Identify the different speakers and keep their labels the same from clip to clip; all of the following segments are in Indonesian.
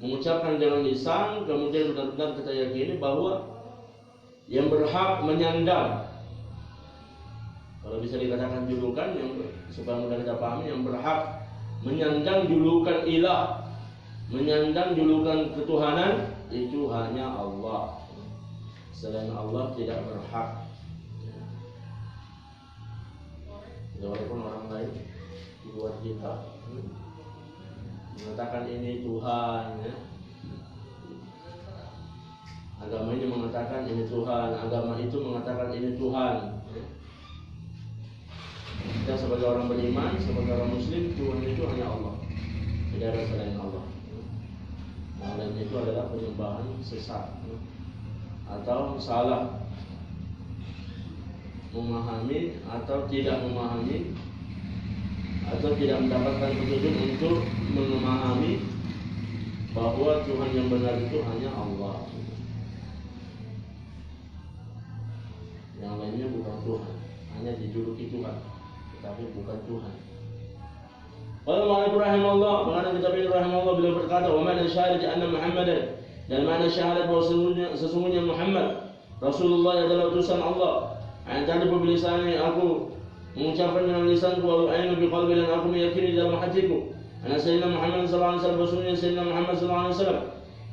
Speaker 1: mengucapkan dengan lisan, kemudian benar-benar kita yakini bahwa yang berhak menyandang, kalau bisa dikatakan julukan yang supaya mudah kita pahami, yang berhak menyandang julukan ilah, menyandang julukan ketuhanan itu hanya Allah. Selain Allah tidak berhak. Walaupun orang lain di luar kita mengatakan ini Tuhan, ya. Agama ini mengatakan ini Tuhan, agama itu mengatakan ini Tuhan, ya. Kita sebagai orang beriman, sebagai orang muslim, Tuhan itu hanya Allah, tidak ada selain Allah. Yang lain itu adalah penyembahan sesat, ya. Atau salah memahami atau tidak memahami atau tidak mendapatkan petunjuk untuk memahami bahwa Tuhan yang benar itu hanya Allah. Yang lainnya bukan Tuhan, hanya dijuluki Tuhan, tetapi bukan Tuhan. Qala Mu'allif rahimahullah, mengenai kitab ini rahimahullah, beliau berkata, wa ma'na syahadat anna Muhammadan, dan makna syahadat bahwa sesungguhnya Muhammad Rasulullah adalah utusan Allah. Antara bilisannya aku mengucapkan dengan lisanku, wa ainu biqalbi, dan aku meyakini dalam hatiku. Ana sayyidina Muhammad sallallahu alaihi wasallam, sesungguhnya sayyidina Muhammad sallallahu alaihi wasallam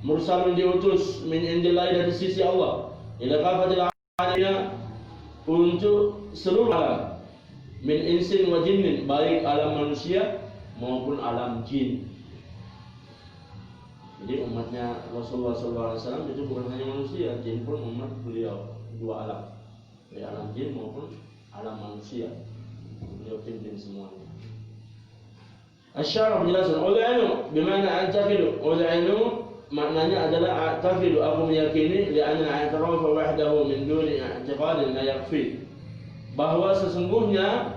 Speaker 1: mursalun, diutus min indillahi, dari sisi Allah, ila kafatil alamin, untuk seluruh alam, min insin wa jinnin, baik alam manusia maupun alam jin. Jadi umatnya Rasulullah SAW itu bukan hanya manusia, jin pun umat beliau, dua alam, baik alam jin maupun alam manusia, beliau pimpin semuanya. Asyarah penjelasan, ul'inu bimana a'taqidu, ul'inu maknanya adalah a'taqidu, aku meyakini, li'anna i'tirafa wahdahu min duni i'tiqadin la yakfi, bahwa sesungguhnya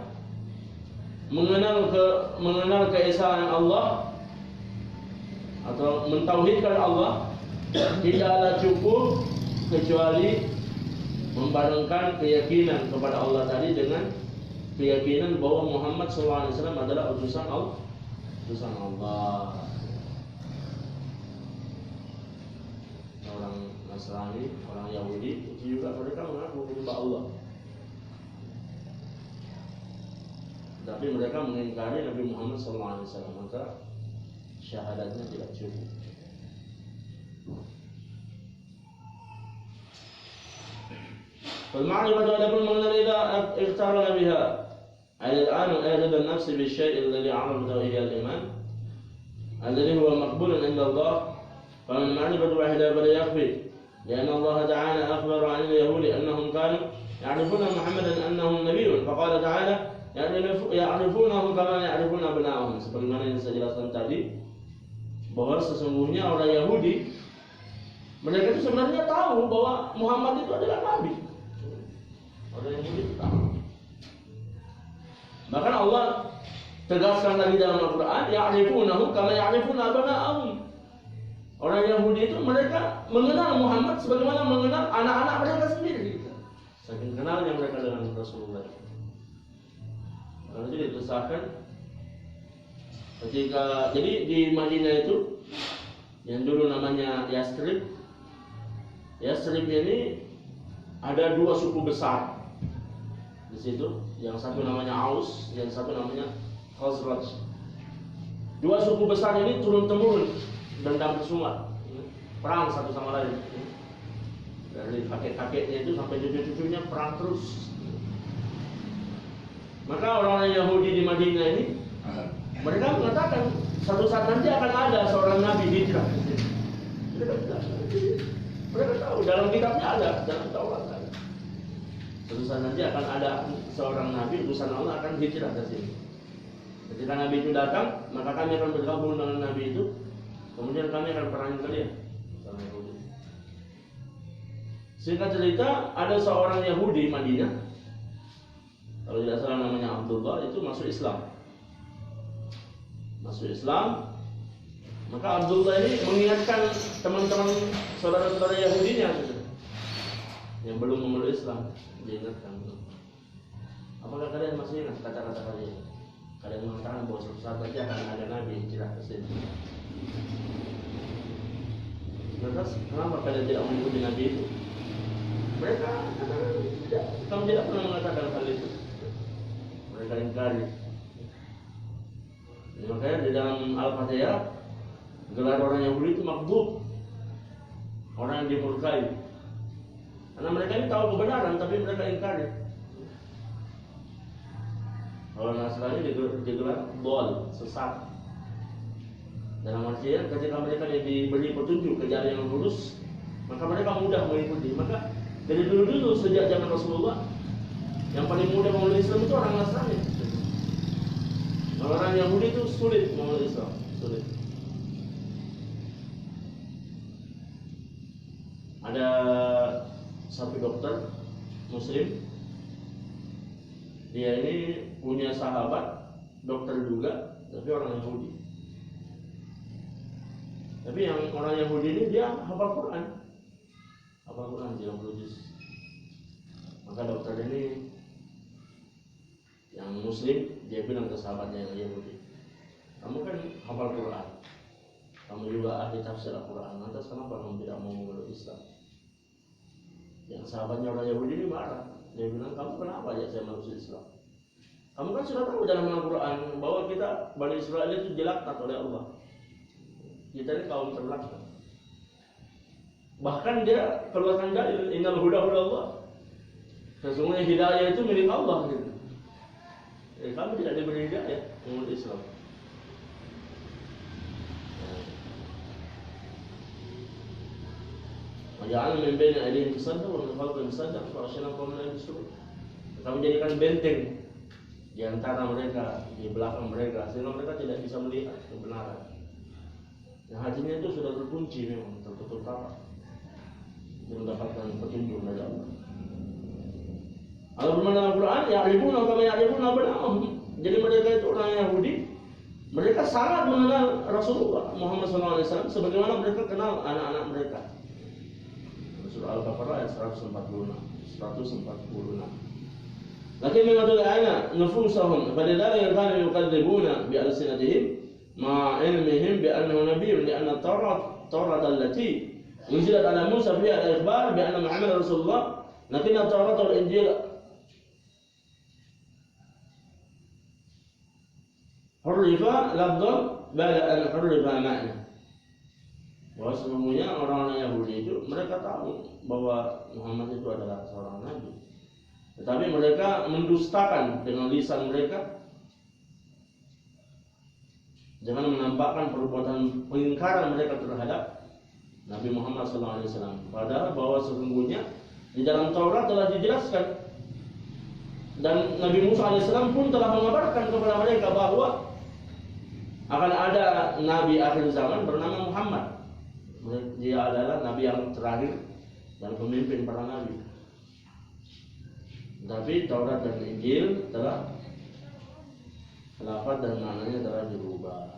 Speaker 1: mengenal keesaan Allah atau mentauhidkan Allah tidaklah cukup kecuali membarengkan keyakinan kepada Allah tadi dengan keyakinan bahwa Muhammad SAW adalah utusan Allah. Orang Nasrani, orang Yahudi itu juga mereka mengaku menyembah Allah, tapi mereka mengingkari Nabi Muhammad SAW, maka syahadatnya tidak cukup. فالمعرفة أدب من إذا اقترن بها على الآن أعجب النفس بالشيء الذي عرفته هي الإيمان الذي هو مقبول عند الله، فمن معرفة واحدة فلا يكفي، لأن الله تعالى أخبر عن اليهود أنهم كانوا يعرفون محمدا أنه نبي، فقال تعالى يعرفونه كما يعرفون أبناءهم. Sebagaimana yang saya jelaskan tadi, bahwa sesungguhnya orang Yahudi, mereka itu sebenarnya tahu bahwa Muhammad itu adalah nabi. Orang Yahudi itu tahu. Bahkan Allah tegaskan lagi dalam Al-Quran, ya'rifunahu kama ya'rifuna abna'ahum. Orang Yahudi itu mereka mengenal Muhammad sebagaimana mengenal anak-anak mereka sendiri. Saking kenalnya mereka dengan Rasulullah. Karena itu dikisahkan ketika, jadi di Madinah itu yang dulu namanya Yasrib ini ada dua suku besar di situ, yang satu namanya Aus, yang satu namanya Khazraj. Dua suku besar ini turun temurun, dendam bersungat, perang satu sama lain. Dari kakek-kakeknya itu sampai cucu-cucunya perang terus. Maka orang-orang Yahudi di Madinah ini, mereka mengatakan satu saat nanti akan ada seorang nabi hijrah. Mereka tahu, dalam kitabnya ada, dalam Taurat ada. Suatu saat nanti akan ada seorang nabi, utusan Allah akan hijrah ke sini. Ketika nabi itu datang, maka kami akan bergabung dengan nabi itu. Kemudian kami akan perangi kalian. Singkat cerita, ada seorang Yahudi Madinah, kalau tidak salah namanya Abdullah, itu masuk Islam. Maka Abdullah ini mengingatkan teman-teman saudara-saudara Yahudinya yang belum memeluk Islam, diingatkan, apakah kalian masih ingat kata-kata kalian? Kalian mengatakan bahwa suatu saat nanti akan ada nabi hijrah ke sini. Lantas kenapa kalian tidak mengikuti Nabi itu? Mereka tidak, kami tidak pernah mengatakan hal itu. Mereka ingkari. Makanya di dalam Al-Fatihah gelar orang Yahudi itu makdub, orang yang dimurkai. Karena mereka ini tahu kebenaran tapi mereka ingkari. Kalau Nasrani digelar dol, sesat. Dalam artian ketika mereka diberi petunjuk ke jalan yang lurus, maka mereka mudah mengikuti. Maka dari dulu sejak zaman Rasulullah, yang paling mudah memeluk Islam itu orang Nasrani. Orang Yahudi itu sulit memeluk Islam, sulit. Ada satu dokter Muslim, dia ini punya sahabat dokter juga, tapi orang Yahudi. Tapi yang orang Yahudi ini dia hafal Quran 30 juz. Maka dokter ini yang Muslim, dia bilang ke sahabatnya yang Yahudi, kamu kan hafal Quran, kamu juga ahli tafsir Al-Quran, lantas kenapa kamu tidak mau memeluk Islam? Yang sahabatnya orang Yahudi ini marah. Dia bilang, kamu kenapa ya saya masuk Islam? Kamu kan sudah tahu dalam Al-Quran bahwa kita Bani Israel itu dilaknat oleh Allah. Kita ini kaum terlaknat. Bahkan dia keluarkan dalil, innal huda hudallah. Sesungguhnya hidayah itu milik Allah gitu. Kami tidak diberi hidayah memeluk Islam. Waja'alna min baini aydihim saddan wa min khalfihim saddan fa'ashaynahum la yubsirun. Kami jadikan benteng di antara mereka, di belakang mereka, sehingga mereka tidak bisa melihat kebenaran. Nah, hatinya itu sudah terkunci memang, tertutup rapat, mendapatkan petunjuk dari Allah. Allah berfirman dalam Al-Quran, ya'rifuna kama ya'rifuna abna'ahum. Jadi mereka itu orang Yahudi, mereka sangat mengenal Rasulullah Muhammad SAW sebagaimana mereka kenal anak-anak mereka. Surah Al-Baqarah ayat 146. Lakin memang ayat nufusahum falidzalika kanu yukadzibuna bi alsinatihim ma ilmihim bi annahu nabiyyun li anna Taurat allati unzilat ala Musa fiha al-ikhbar bi anna Muhammad Rasulullah, lakin Taurat wal Injil hurrifa lafdhan ba'da an hurrifa ma'na. Bahwa sesungguhnya orang-orang Yahudi itu mereka tahu bahwa Muhammad itu adalah seorang nabi, tetapi mereka mendustakan dengan lisan mereka dengan menampakkan perbuatan pengingkaran mereka terhadap Nabi Muhammad SAW. Padahal bahwa sesungguhnya di dalam Taurat telah dijelaskan dan Nabi Musa AS pun telah mengabarkan kepada mereka bahwa akan ada nabi akhir zaman bernama Muhammad. Dia adalah nabi yang terakhir dan pemimpin para nabi. Tapi Taurat dan Injil telah lafaz dan maknanya telah dirubah.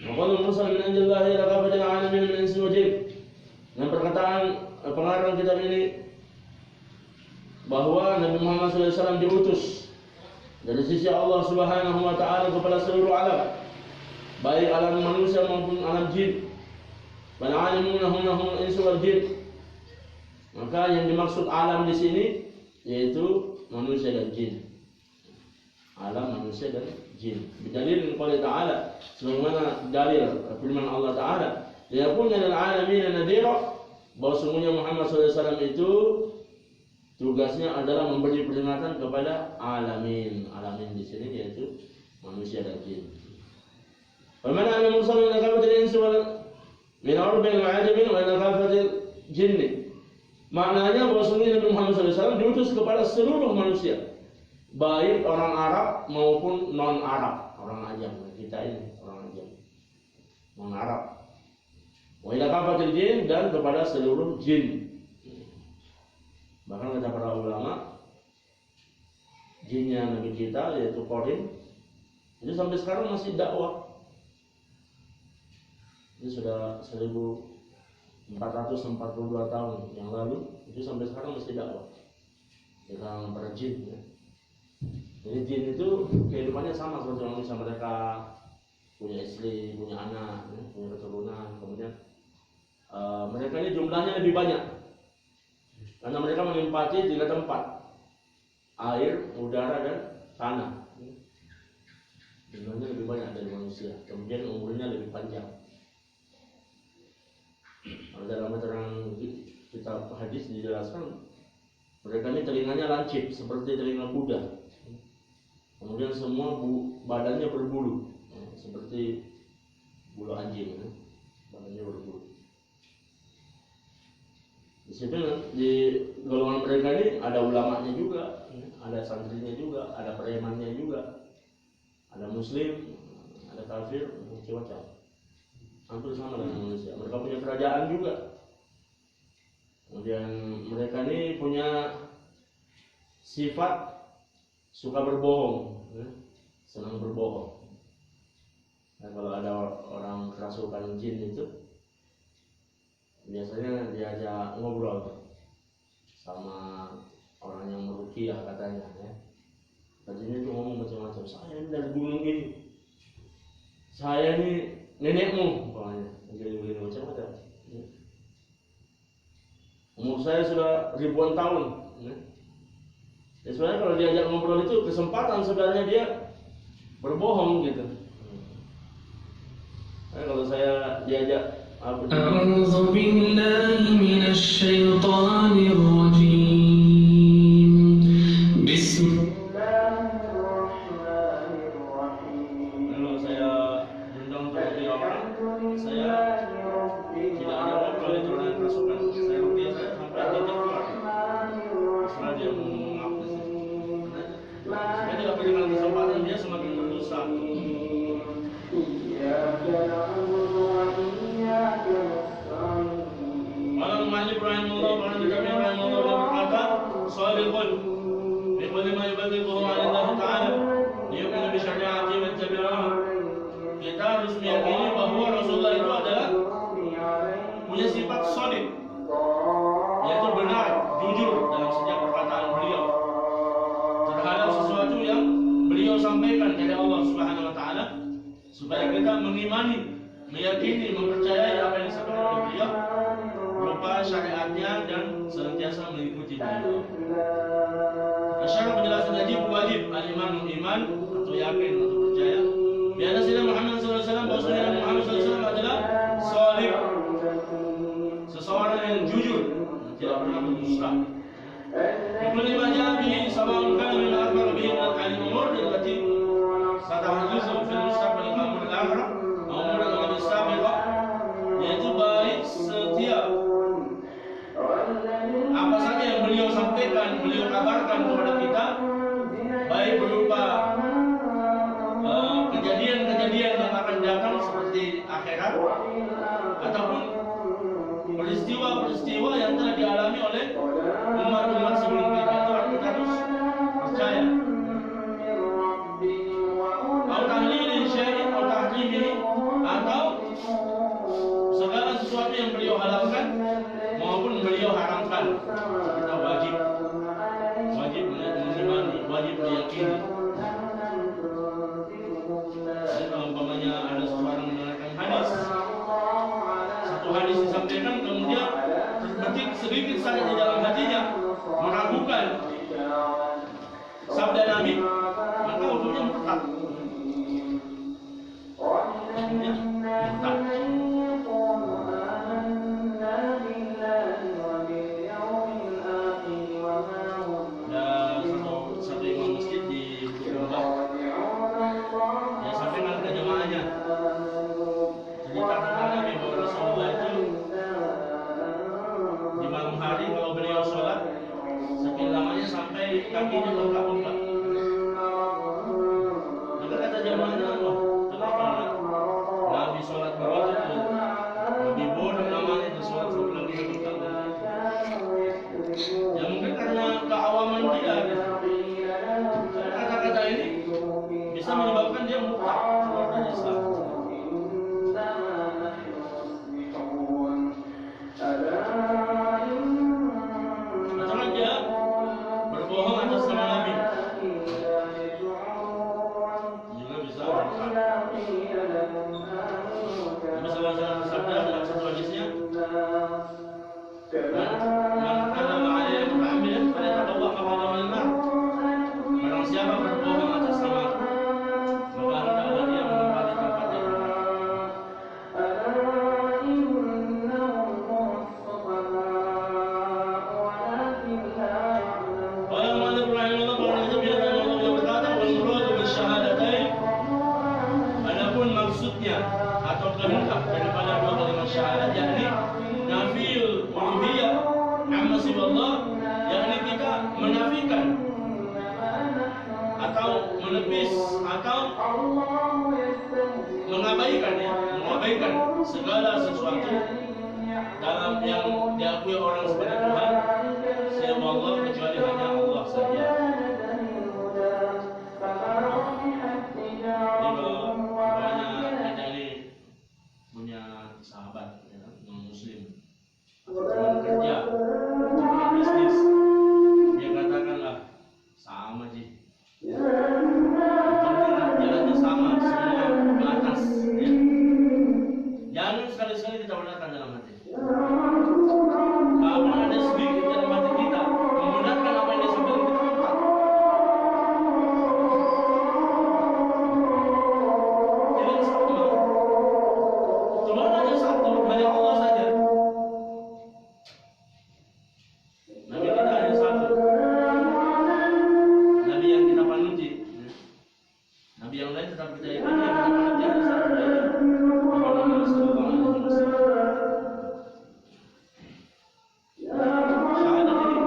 Speaker 1: Maqalul mursal min indillahi ila kafatil alamin min insi wa jin. Dan perkataan pengarang kitab ini bahwa Nabi Muhammad SAW diutus dari sisi Allah Subhanahu wa taala kepada seluruh alam, baik alam manusia maupun alam jin. Bal alimuna hum insu wal jin. Maka yang dimaksud alam di sini yaitu manusia dan jin. Alam manusia dan jin. Bidalil qala ta'ala, sebagaimana dalil firman Allah Ta'ala, liyakuna lil alamin nadhira, bahwa sungguhnya Muhammad SAW itu tugasnya adalah memberi peringatan kepada alamin. Alamin di sini yaitu manusia dan jin. Faman ana mursalun ila kafatil insi wal min arba'il alamin wa ila kafatil jinni. Maknanya bahwa sungguhnya Nabi Muhammad SAW diutus kepada seluruh manusia, baik orang Arab maupun non Arab, orang Ajam. Kita ini orang Ajam, non Arab. Wa ila kafatil jin, dan kepada seluruh jin. Bahkan kata para ulama, jinnya Nabi kita yaitu Qarin itu sampai sekarang masih dakwah. Ini sudah 1442 tahun yang lalu, itu sampai sekarang masih dakwah di kalangan para jin ya. Jadi jin itu kehidupannya sama seperti manusia, mereka punya istri, punya anak, punya keturunan, kemudian jumlahnya lebih banyak karena mereka menempati 3 tempat: air, udara, dan tanah. Jumlahnya lebih banyak dari manusia, kemudian umurnya lebih panjang. Dalam keterangan kitab hadis dijelaskan mereka ini telinganya lancip seperti telinga kuda, kemudian semua badannya berbulu seperti bulu anjing, badannya berbulu. Di situ di golongan mereka ini ada ulamanya juga, ada santrinya juga, ada premannya juga, ada muslim, ada kafir, macam-macam. Hampir sama dengan manusia. Mereka punya kerajaan juga. Kemudian mereka ini punya sifat suka berbohong, senang berbohong. Nah, kalau ada orang kerasukan jin itu biasanya diajak ngobrol sama orang yang meruqyah katanya, ya. Tadinya itu ngomong macam-macam. Saya ini dari gunung ini, saya ini nenekmu, pokoknya begini macam-macam. Umur saya sudah ribuan tahun. Ya, sebenarnya kalau diajak ngobrol itu kesempatan sebenarnya dia berbohong gitu. Nah, kalau saya diajak
Speaker 2: أعوذ بالله من الشيطان الرجيم بسم الله الرحمن الرحيم.
Speaker 1: Kalau saya undang untuk orang, saya tidak ada ngobrol itu dengan kerasukan. Saya rupiah saya sampai dia keluar. Setelah dia mengaku, saya tidak berikan kesempatan dia semakin berdosa. Malam Malik rahimahullah, malam Nabi rahimahullah dia berkata, "Shadiqun bi kulli ma yuballighuhu 'ala Allah Ta'ala, liyu'minu bi syari'ati wa yattabi'uhu." Kita harus meyakini bahwa Rasulullah itu adalah punya sifat shadiq, yaitu benar, jujur dalam setiap perkataan beliau terhadap sesuatu yang beliau sampaikan kepada Allah Subhanahu wa Ta'ala, supaya kita mengimani, meyakini, mempercayai apa yang disampaikan oleh beliau berupa syariatnya dan senantiasa mengikuti beliau. Asyara penjelasan wajib al-iman atau yakin atau percaya. Biasa Nabi Muhammad SAW, bahwasanya Nabi Muhammad SAW adalah shadiq, seseorang yang jujur, tidak pernah berdusta. Kulli ma ja'a bihi sawa'un kana mimma akhbara bihi min al-umur allati satahdusu fil mustaqbal al-amr al-akhirah aw umur al-sabiqah, yaitu baik setiap apa saja yang beliau sampaikan, beliau kabarkan kepada kita, baik berupa kejadian-kejadian yang akan datang seperti akhirat ataupun peristiwa-peristiwa yang telah dialami oleh umat-umat sebelum kita. Itu kita harus percaya. Atau segala sesuatu yang beliau halalkan maupun beliau haramkan, kita wajib mengimani, wajib meyakini. Dan kalau umpamanya ada seseorang mendengarkan hadis, satu hadis disampaikan kemudian terbetik sedikit saja di dalam hatinya meragukan sabda Nabi, maka hukumnya murtad. Satu imam masjid di Bukit dia sampaikan ke jemaahnya cerita tentang Nabi bahwa Rasulullah itu di malam hari kalau beliau sholat saking lamanya sampai kakinya bengkak-bengkak. Maka kata jemaahnya, kenapa Nabi sholat berawat lebih bodoh namanya itu sholat sebelum dia bengkak-bengkak. Ya mungkin karena keawaman dia, kata-kata ini bisa menyebabkan dia murtad keluar dari Islam. Macam dia berbohong atas nama Nabi juga bisa murtad. Nabi SAW bersabda dalam satu hadisnya, Man kana ma'alaihi muta'ammidan falyatabawwa maq'adahu minan nar. Barang siapa berbohong atas nama maka hendaklah dia menempati tempatnya di neraka. Qala al-mu'allif rahimahullah beliau berkata wal muradu bisyahadatain, adapun maksudnya atau kehendak daripada dua kalimat syahadat yakni nafiyul uluhiyah amma siwallah, yakni kita menafikan atau menepis atau mengabaikan segala sesuatu dalam yang diakui orang sebagai Tuhan selain Allah kecuali hanya Allah saja. Punya sahabat ya, non muslim teman kerja, teman bisnis, dia katakanlah sama sih, jalannya sama, semua ke atas ya. Jangan sekali-sekali kita benarkan dalam hati. Kalau ada sedikit dalam hati kita membenarkan apa yang disampaikan kita lupa. Tidak sama. Tuhan hanya satu, hanya Allah saja. Nabi kita hanya satu. Nabi yang kita panuti. Nabi yang lain tetap kita ikuti, yang kita panuti hanya satu saja. Muhammad sallallahu alaihi wasallam. Syahadat ini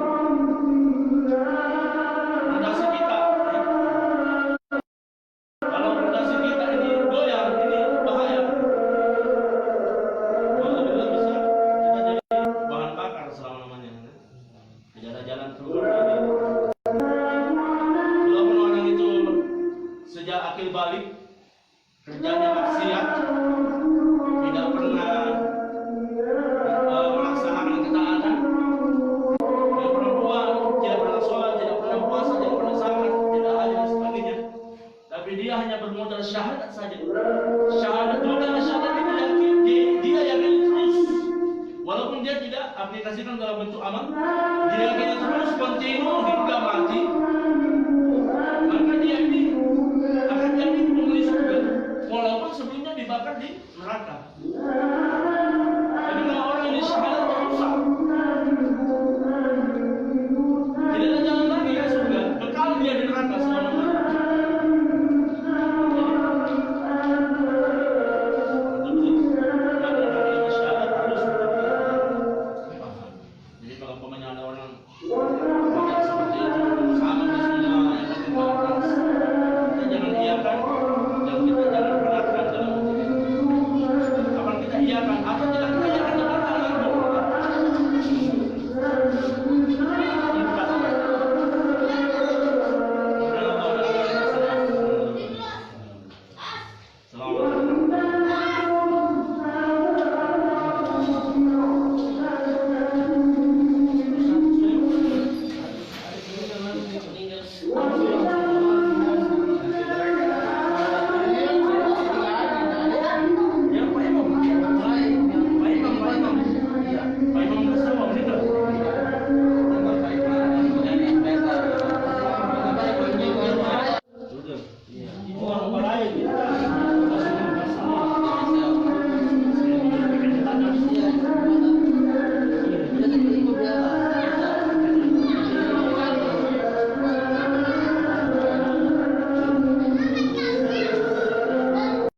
Speaker 1: fondasi kita. Kalau fondasi kita ini goyang, ini bahaya. Alhamdulillah bisa kita jadi bahan bakar selama-lamanya. Tidak ada jalan keluar dari. Walaupun orang itu sejak akil balik kerjanya maksiat, tidak pernah melaksanakan ketaatan, tidak perempuan, tidak pernah sholat, tidak pernah puasa, tidak pernah zakat, tidak haji dan sebagainya, tapi dia hanya bermodal syahadat saja. Syahadat modal syahadat itu yakin, dia yakin terus, walaupun dia tidak aplikasikan dalam bentuk amal, dia yakin terus kontinu hingga mati.